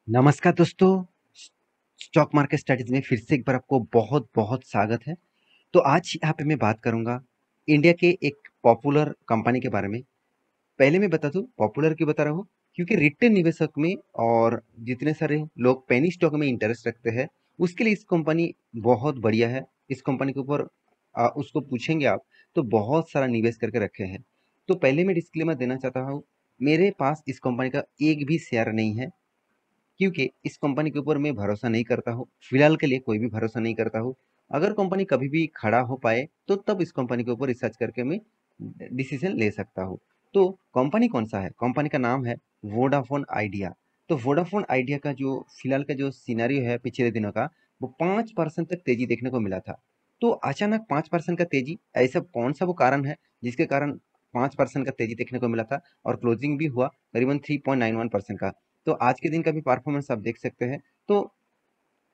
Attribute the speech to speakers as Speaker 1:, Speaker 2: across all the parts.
Speaker 1: नमस्कार दोस्तों। Stock market strategy में फिर से एक बार आपको बहुत बहुत स्वागत है। तो आज यहाँ पे मैं बात करूंगा इंडिया के एक पॉपुलर कंपनी के बारे में। पहले मैं बता दूं पॉपुलर क्यों बता रहा हूँ, क्योंकि रिटेल निवेशक में और जितने सारे लोग पेनी स्टॉक में इंटरेस्ट रखते हैं उसके लिए इस कंपनी बहुत बढ़िया है। इस कंपनी के ऊपर उसको पूछेंगे आप तो बहुत सारा निवेश करके रखे हैं। तो पहले मैं डिस्क्लेमर देना चाहता हूँ, मेरे पास इस कंपनी का एक भी शेयर नहीं है, क्योंकि इस कंपनी के ऊपर मैं भरोसा नहीं करता हूँ। फिलहाल के लिए कोई भी भरोसा नहीं करता हूँ। अगर कंपनी कभी भी खड़ा हो पाए तो तब इस कंपनी के ऊपर रिसर्च करके मैं डिसीजन ले सकता हूँ। तो कंपनी कौन सा है? कंपनी का नाम है वोडाफोन आइडिया। तो वोडाफोन आइडिया का जो फिलहाल का जो सिनेरियो है पिछले दिनों का, वो 5% तक तेजी देखने को मिला था। तो अचानक 5% का तेजी, ऐसा कौन सा वो कारण है जिसके कारण 5% का तेजी देखने को मिला था और क्लोजिंग भी हुआ करीबन 3.91% का। तो आज के दिन का भी परफॉर्मेंस आप देख सकते हैं। तो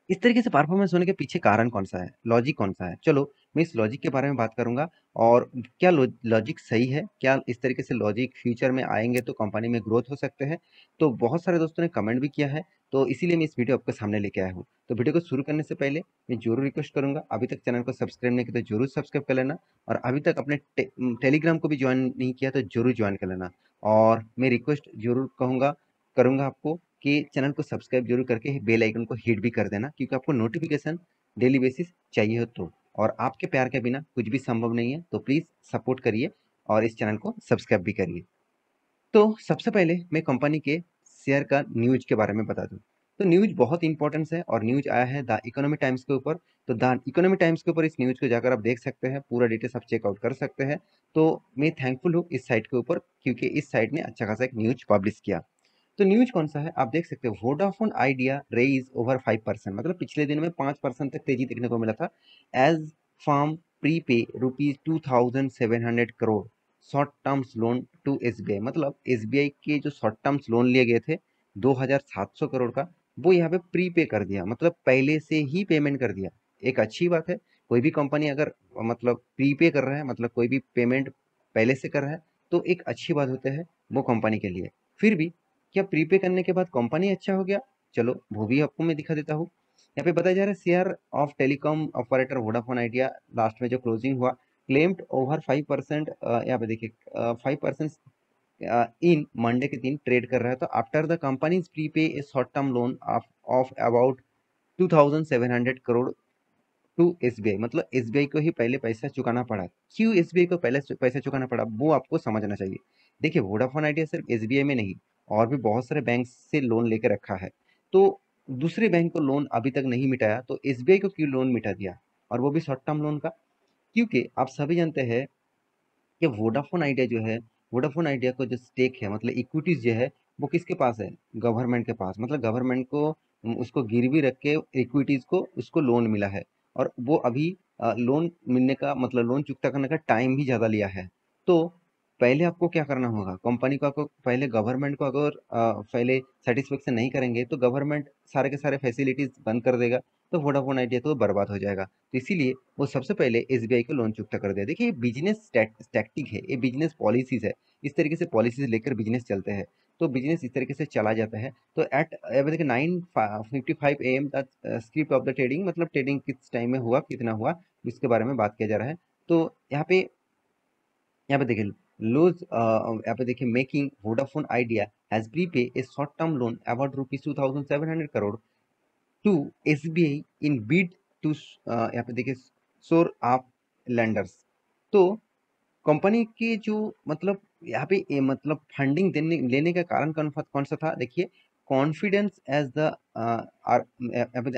Speaker 1: इस तरीके से परफॉर्मेंस होने के पीछे कारण कौन सा है, लॉजिक कौन सा है? चलो मैं इस लॉजिक के बारे में बात करूंगा। और क्या लॉजिक सही है, क्या इस तरीके से लॉजिक फ्यूचर में आएंगे तो कंपनी में ग्रोथ हो सकते हैं? तो बहुत सारे दोस्तों ने कमेंट भी किया है, तो इसीलिए मैं इस वीडियो आपके सामने लेके आया हूँ। तो वीडियो को शुरू करने से पहले मैं जरूर रिक्वेस्ट करूंगा, अभी तक चैनल को सब्सक्राइब नहीं किया तो जरूर सब्सक्राइब कर लेना। और अभी तक अपने टेलीग्राम को भी ज्वाइन नहीं किया तो जरूर ज्वाइन कर लेना। और मैं रिक्वेस्ट जरूर कहूँगा करूँगा आपको कि चैनल को सब्सक्राइब जरूर करके बेल आइकन को हिट भी कर देना, क्योंकि आपको नोटिफिकेशन डेली बेसिस चाहिए हो तो। और आपके प्यार के बिना कुछ भी संभव नहीं है, तो प्लीज़ सपोर्ट करिए और इस चैनल को सब्सक्राइब भी करिए। तो सबसे पहले मैं कंपनी के शेयर का न्यूज के बारे में बता दूं। तो न्यूज बहुत इंपॉर्टेंस है और न्यूज आया है द इकोनॉमी टाइम्स के ऊपर। तो द इकोनॉमी टाइम्स के ऊपर इस न्यूज को जाकर आप देख सकते हैं, पूरा डिटेल्स आप चेकआउट कर सकते हैं। तो मैं थैंकफुल हूँ इस साइट के ऊपर, क्योंकि इस साइट ने अच्छा खासा एक न्यूज पब्लिश किया। तो न्यूज कौन सा है आप देख सकते हो, वोडाफोन आइडिया रेज ओवर 5%, मतलब पिछले दिन में 5% तक तेजी देखने को मिला था। As farm prepay ₹2700 crore short terms loan to SBI, मतलब एसबीआई के जो शॉर्ट टर्म्स लोन लिए गए थे 2700 करोड़ का, वो यहाँ पे प्रीपे कर दिया, मतलब पहले से ही पेमेंट कर दिया। एक अच्छी बात है। कोई भी कंपनी अगर मतलब प्रीपे कर रहा है, मतलब कोई भी पेमेंट पहले से कर रहा है, तो एक अच्छी बात होता है वो कंपनी के लिए। फिर भी क्या प्रीपे करने के बाद कंपनी अच्छा हो गया? चलो वो भी आपको मैं दिखा देता हूँ। यहाँ पे बताया जा रहा है share of telecom operator Vodafone idea last में जो क्लोजिंग हुआ क्लेम्ड ओवर 5%। यहाँ पे देखिए 5% इन मंडे के दिन ट्रेड कर रहा है। तो after the companies prepay a short term loan of about 2700 crore to SBI, मतलब एसबीआई को ही पहले पैसा चुकाना पड़ा। क्यों एसबीआई को पहले पैसा चुकाना पड़ा वो आपको समझना चाहिए। देखिए वोडाफोन आइडिया सिर्फ एसबीआई में नहीं, और भी बहुत सारे बैंक से लोन लेके रखा है। तो दूसरे बैंक को लोन अभी तक नहीं मिटाया, तो एसबीआई को क्यों लोन मिटा दिया, और वो भी शॉर्ट टर्म लोन का? क्योंकि आप सभी जानते हैं कि वोडाफोन आइडिया जो है, वोडाफोन आइडिया को जो स्टेक है, मतलब इक्विटीज जो है, वो किसके पास है? गवर्नमेंट के पास। मतलब गवर्नमेंट को उसको गिरवी रख के इक्विटीज को उसको लोन मिला है। और वो अभी लोन मिलने का मतलब लोन चुकता करने का टाइम भी ज़्यादा लिया है। तो पहले आपको क्या करना होगा, कंपनी को आपको पहले गवर्नमेंट को अगर पहले सेटिस्फेक्शन नहीं करेंगे तो गवर्नमेंट सारे के सारे फैसिलिटीज बंद कर देगा, तो वोडाफोन आइडिया तो बर्बाद हो जाएगा। तो इसीलिए वो सबसे पहले एसबीआई को लोन चुकता कर दिया। देखिए ये बिजनेस टैक्टिक है, ये बिजनेस पॉलिसीज है। इस तरीके से पॉलिसीज लेकर बिजनेस चलते हैं, तो बिजनेस इस तरीके से चला जाता है। तो एट देखिए 9:55 AM the script of the trading, मतलब ट्रेडिंग किस टाइम में हुआ, कितना हुआ, इसके बारे में बात किया जा रहा है। तो यहाँ पे देखिए लोज, यहाँ पे देखिए making Vodafone Idea has prepay a short term loan about ₹2700 crore to SBI in bid to, यहाँ पे देखिए सोर ऑफ लैंडर्स। तो कंपनी की जो मतलब यहाँ पे मतलब फंडिंग देने लेने का कारण कौन सा था? देखिए confidence as the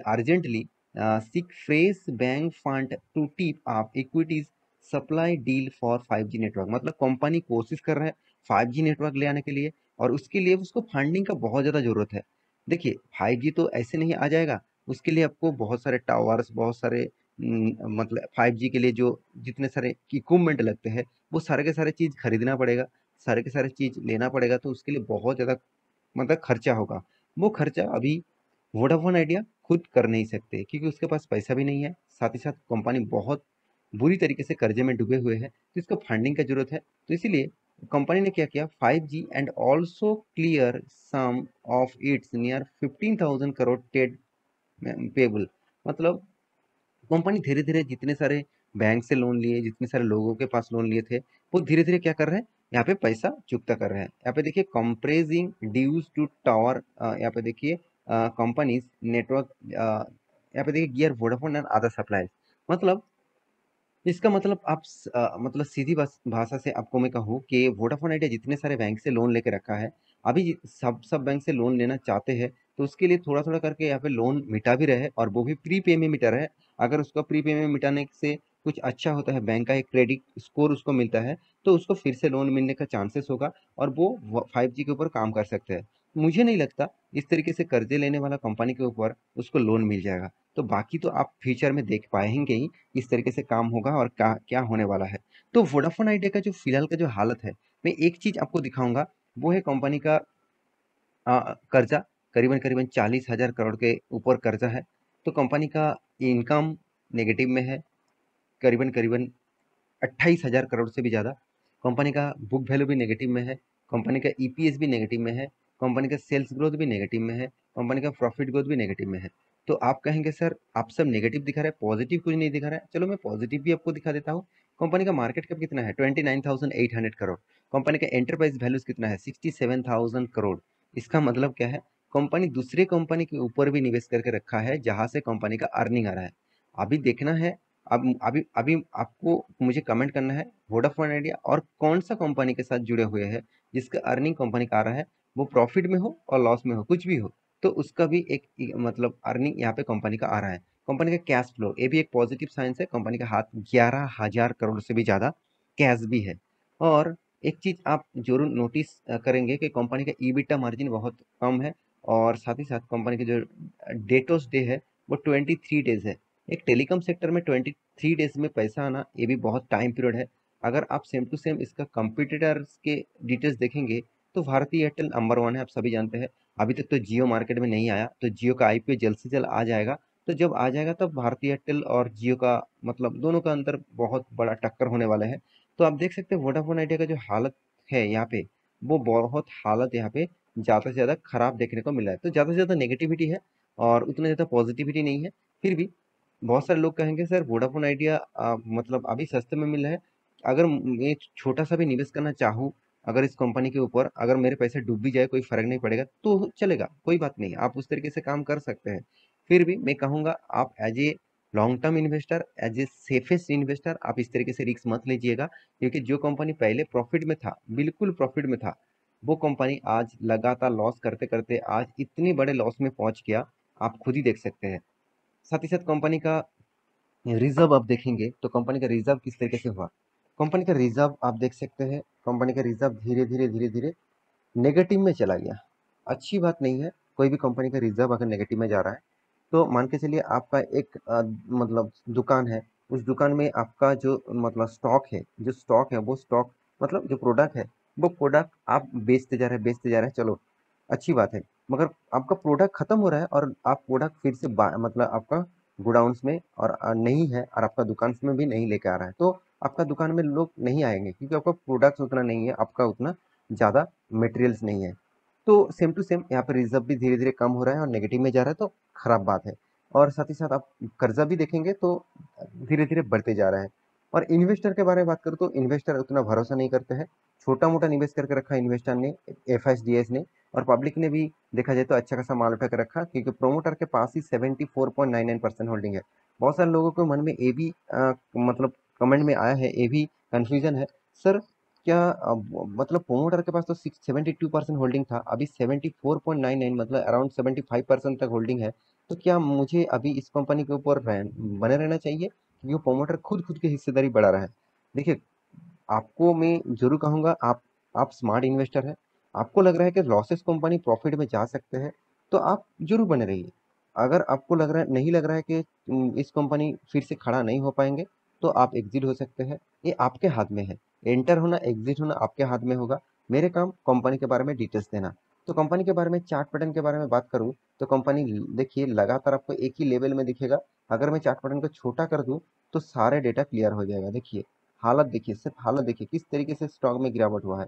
Speaker 1: urgently seek fresh bank fund to tip up equities supply deal for 5G network, मतलब कंपनी कोशिश कर रहा है 5G नेटवर्क ले आने के लिए, और उसके लिए उसको फंडिंग का बहुत ज़्यादा ज़रूरत है। देखिए 5G तो ऐसे नहीं आ जाएगा, उसके लिए आपको बहुत सारे टावर्स, बहुत सारे मतलब 5G के लिए जो जितने सारे इक्विपमेंट लगते हैं, वो सारे के सारे चीज़ खरीदना पड़ेगा, सारे के सारे चीज़ लेना पड़ेगा, तो उसके लिए बहुत ज़्यादा मतलब खर्चा होगा। वो खर्चा अभी वोडाफोन आइडिया खुद कर नहीं सकते, क्योंकि उसके पास पैसा भी नहीं है, साथ ही साथ कंपनी बहुत बुरी तरीके से कर्जे में डूबे हुए हैं, तो इसको फंडिंग का जरूरत है। तो इसीलिए कंपनी ने क्या किया, 5G and also clear some of its near 15,000 crore टेड पेबल। मतलब कंपनी धीरे धीरे जितने सारे बैंक से लोन लिए, जितने सारे लोगों के पास लोन लिए थे, वो धीरे धीरे क्या कर रहे हैं, यहाँ पे पैसा चुकता कर रहे हैं। यहाँ पे देखिए कंप्रेजिंग ड्यूज टू टावर, यहाँ पे देखिए कंपनीज नेटवर्क, यहाँ पे देखिए gear Vodafone and other suppliers. मतलब इसका मतलब आप मतलब सीधी भाषा से आपको मैं कहूँ कि वोडाफोन आइडिया जितने सारे बैंक से लोन लेके रखा है, अभी सब बैंक से लोन लेना चाहते हैं, तो उसके लिए थोड़ा थोड़ा करके यहाँ पे लोन मिटा भी रहे हैं, और वो भी प्री पे में मिटा रहे हैं। अगर उसका प्री पे में मिटाने से कुछ अच्छा होता है, बैंक का एक क्रेडिट स्कोर उसको मिलता है, तो उसको फिर से लोन मिलने का चांसेस होगा, और वो 5G के ऊपर काम कर सकते हैं। मुझे नहीं लगता इस तरीके से कर्जे लेने वाला कंपनी के ऊपर उसको लोन मिल जाएगा। तो बाकी तो आप फ्यूचर में देख पाएंगे ही इस तरीके से काम होगा और क्या क्या होने वाला है। तो वोडाफोन आइडिया का जो फिलहाल का जो हालत है, मैं एक चीज आपको दिखाऊंगा, वो है कंपनी का कर्जा, करीबन करीबन 40,000 करोड़ के ऊपर कर्जा है। तो कंपनी का इनकम नेगेटिव में है, करीबन करीबन 28,000 करोड़ से भी ज़्यादा। कंपनी का बुक वैल्यू भी नेगेटिव में है, कंपनी का ईपीएस भी नेगेटिव में है, कंपनी का सेल्स ग्रोथ भी नेगेटिव में है, कंपनी का प्रॉफिट ग्रोथ भी नेगेटिव में है। तो आप कहेंगे सर आप सब नेगेटिव दिखा रहे हैं, पॉजिटिव कुछ नहीं दिखा रहा है। चलो मैं पॉजिटिव भी आपको दिखा देता हूँ। कंपनी का मार्केट कैप कितना है, 29,800 करोड़। कंपनी का एंटरप्राइज वैल्यूज कितना है, 67,000 करोड़। इसका मतलब क्या है, कंपनी दूसरे कंपनी के ऊपर भी निवेश करके रखा है, जहां से कंपनी का अर्निंग आ रहा है। अभी देखना है, अब अभी अभी आपको मुझे कमेंट करना है, वोडाफोन आइडिया और कौन सा कंपनी के साथ जुड़े हुए हैं जिसका अर्निंग कंपनी का आ रहा है, वो प्रॉफिट में हो और लॉस में हो, कुछ भी हो, तो उसका भी एक मतलब अर्निंग यहाँ पे कंपनी का आ रहा है। कंपनी का कैश फ्लो, ये भी एक पॉजिटिव साइंस है, कंपनी का हाथ 11,000 करोड़ से भी ज़्यादा कैश भी है। और एक चीज़ आप जरूर नोटिस करेंगे कि कंपनी का ईबिटा मार्जिन बहुत कम है, और साथ ही साथ कंपनी के जो डेटोस डे है वो 23 डेज है। एक टेलीकॉम सेक्टर में 23 डेज में पैसा आना, ये भी बहुत टाइम पीरियड है। अगर आप सेम टू सेम इसका कंपटीटर्स के डिटेल्स देखेंगे, तो भारती एयरटेल नंबर वन है, आप सभी जानते हैं। अभी तक तो जियो मार्केट में नहीं आया, तो जियो का आईपीओ जल्द से जल्द आ जाएगा। तो जब आ जाएगा तब भारती एयरटेल और जियो का मतलब दोनों का अंतर बहुत बड़ा टक्कर होने वाला है। तो आप देख सकते हैं वोडाफोन आइडिया का जो हालत है यहाँ पे, वो बहुत हालत यहाँ पे ज़्यादा से ज़्यादा खराब देखने को मिला है। तो ज़्यादा से ज़्यादा नेगेटिविटी है और उतना ज़्यादा पॉजिटिविटी नहीं है। फिर भी बहुत सारे लोग कहेंगे सर वोडाफोन आइडिया मतलब अभी सस्ते में मिल रहा है, अगर मैं छोटा सा भी निवेश करना चाहूँ अगर इस कंपनी के ऊपर, अगर मेरे पैसे डूब भी जाए कोई फर्क नहीं पड़ेगा, तो चलेगा, कोई बात नहीं, आप उस तरीके से काम कर सकते हैं। फिर भी मैं कहूँगा आप as a long term investor, as a safest investor, आप इस तरीके से रिस्क मत लीजिएगा। क्योंकि जो कंपनी पहले प्रॉफिट में था, बिल्कुल प्रॉफिट में था, वो कंपनी आज लगातार लॉस करते करते आज इतने बड़े लॉस में पहुंच गया, आप खुद ही देख सकते हैं। साथ ही साथ कंपनी का रिजर्व आप देखेंगे, तो कंपनी का रिजर्व किस तरीके से हुआ, कंपनी का रिजर्व आप देख सकते हैं, कंपनी का रिजर्व धीरे धीरे धीरे धीरे नेगेटिव में चला गया। अच्छी बात नहीं है, कोई भी कंपनी का रिजर्व अगर नेगेटिव में जा रहा है, तो मान के चलिए आपका एक मतलब दुकान है, उस दुकान में आपका जो मतलब स्टॉक है, जो स्टॉक है वो स्टॉक मतलब जो प्रोडक्ट है, वो प्रोडक्ट आप बेचते जा रहे हैं, बेचते जा रहे हैं, चलो अच्छी बात है। मगर आपका प्रोडक्ट खत्म हो रहा है और आप प्रोडक्ट फिर से मतलब आपका गोडाउन्स में और नहीं है, और आपका दुकान में भी नहीं लेके आ रहा है, तो आपका दुकान में लोग नहीं आएंगे, क्योंकि आपका प्रोडक्ट उतना नहीं है, आपका उतना ज़्यादा मटेरियल्स नहीं है। तो सेम टू सेम यहाँ पे रिजर्व भी धीरे धीरे कम हो रहा है और नेगेटिव में जा रहा है, तो खराब बात है। और साथ ही साथ आप कर्जा भी देखेंगे तो धीरे धीरे बढ़ते जा रहा है। और इन्वेस्टर के बारे में बात करूँ तो इन्वेस्टर उतना भरोसा नहीं करते हैं, छोटा मोटा निवेश करके रखा इन्वेस्टर ने, एफ ने, और पब्लिक ने भी देखा जाए तो अच्छा खासा माल उठा के रखा, क्योंकि प्रोमोटर के पास ही 74.99% होल्डिंग है। बहुत सारे लोगों के मन में ये भी मतलब कमेंट में आया है, ये भी कंफ्यूजन है, सर क्या मतलब प्रोमोटर के पास तो 72% होल्डिंग था, अभी 74.99 मतलब अराउंड 75% तक होल्डिंग है, तो क्या मुझे अभी इस कंपनी के ऊपर बने रहना चाहिए, क्योंकि प्रोमोटर खुद खुद की हिस्सेदारी बढ़ा रहा है। देखिए आपको मैं जरूर कहूंगा, आप स्मार्ट इन्वेस्टर है, आपको लग रहा है कि लॉसेस कंपनी प्रॉफिट में जा सकते हैं, तो आप जरूर बने रहिए। अगर आपको लग रहा है, नहीं लग रहा है कि इस कंपनी फिर से खड़ा नहीं हो पाएंगे, तो आप एग्जिट हो सकते हैं, ये आपके हाथ में है। एंटर होना एग्जिट होना आपके हाथ में होगा, मेरे काम कंपनी के बारे में डिटेल्स देना। तो कंपनी के बारे में चार्ट पैटर्न के बारे में बात करूं, तो कंपनी देखिए लगातार आपको एक ही लेवल में दिखेगा। अगर मैं चार्ट पैटर्न को छोटा कर दूं, तो सारे डेटा क्लियर हो जाएगा। देखिए हालत देखिए, सिर्फ हालत देखिए किस तरीके से स्टॉक में गिरावट हुआ है,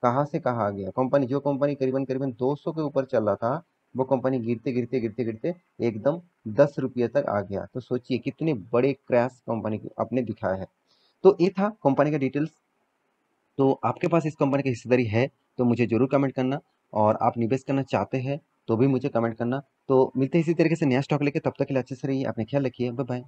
Speaker 1: कहाँ से कहाँ आ गया। कंपनी जो कंपनी करीबन करीबन 200 के ऊपर चल रहा था, वो कंपनी गिरते गिरते गिरते गिरते एकदम 10 रुपये तक आ गया। तो सोचिए कितने बड़े क्रैश कंपनी आपने दिखाया है। तो ये था कंपनी का डिटेल्स। तो आपके पास इस कंपनी की हिस्सेदारी है तो मुझे जरूर कमेंट करना, और आप निवेश करना चाहते हैं तो भी मुझे कमेंट करना। तो मिलते हैं इसी तरीके से नया स्टॉक लेके, तब तक के लिए अच्छे से रहिए, अपने ख्याल रखिए, बाय बाय।